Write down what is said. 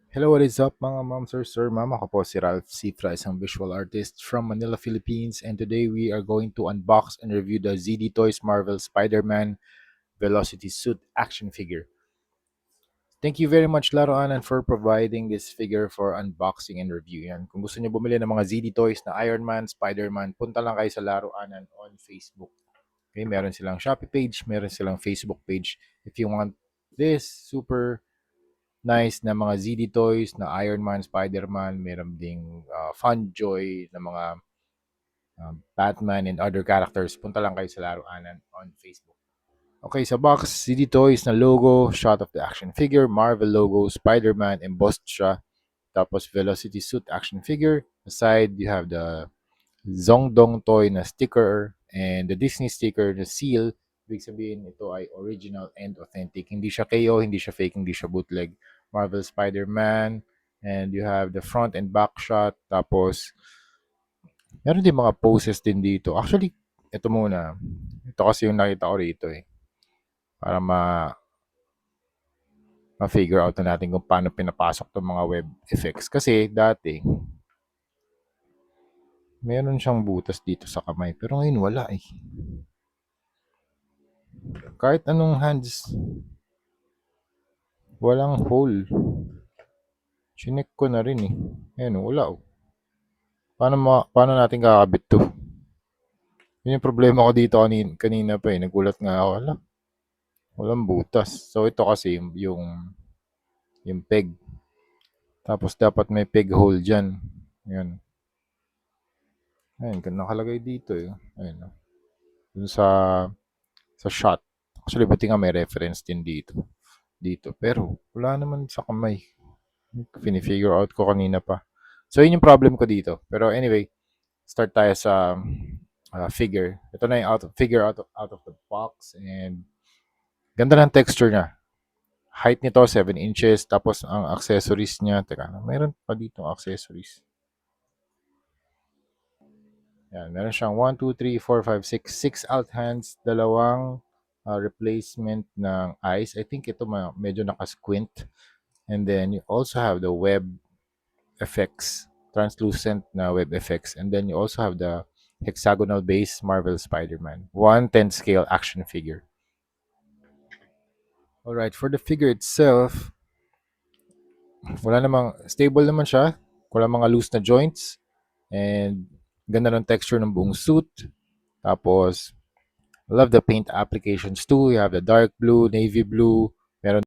Hello, what is up mga ma'am, sir, ma'am? Ako po si Ralph Cifra, isang visual artist from Manila, Philippines. And today we are going to unbox and review the ZD Toys Marvel Spider-Man Velocity Suit action figure. Thank you very much, Laroanan, for providing this figure for unboxing and review. Yan. Kung gusto niyo bumili ng mga ZD Toys na Iron Man, Spider-Man, punta lang kayo sa Laroanan on Facebook. Okay, meron silang Shopee page, meron silang Facebook page. If you want this super nice na mga ZD toys na Iron Man, Spider-Man, meron ding Fun Joy na mga Batman and other characters. Punta lang kayo sa Laruanan on Facebook. Okay, sa box, ZD Toys na logo, shot of the action figure, Marvel logo, Spider-Man, embossed siya. Tapos Velocity Suit action figure. Aside, you have the Zongdong toy na sticker and the Disney sticker na seal. Ibig sabihin, ito ay original and authentic. Hindi siya KO, hindi siya fake, hindi siya bootleg. Marvel Spider-Man, and you have the front and back shot. Tapos, meron din mga poses din dito. Actually, ito muna. Ito kasi yung nakita ko rito eh. Para ma-figure out na natin kung paano pinapasok itong mga web effects. Kasi dati, meron siyang butas dito sa kamay. Pero ngayon wala eh. Kahit anong hands, walang hole. Chinek ko na rin eh. Ayun, wala oh. Paano natin kakabit to? Yun yung problema ko dito kanina pa eh. Nagulat nga ako. Wala, walang butas. So ito kasi yung peg. Tapos dapat may peg hole dyan. Ayun. Ayun, nakalagay dito eh. Ayun. Dun sa shot. Actually, buti nga may reference din dito. Pero wala naman sa kamay. Fini-figure out ko kanina pa. So yun yung problem ko dito. Pero anyway, start tayo sa figure. Ito na yung figure out of the box. And ganda ng texture niya. Height nito, 7 inches. Tapos ang accessories niya, teka, mayroon pa dito accessories. Yan, meron siyang 1, 2, 3, 4, 5, 6. 6 alt hands, dalawang replacement ng eyes. I think ito medyo nakasquint. And then you also have the web effects, translucent na web effects. And then you also have the hexagonal base Marvel Spider-Man. 1/10 scale action figure. Alright, for the figure itself, wala namang, stable naman siya. Wala mga loose na joints. And ganda ng texture ng buong suit. Tapos, I love the paint applications too. You have the dark blue, navy blue. Meron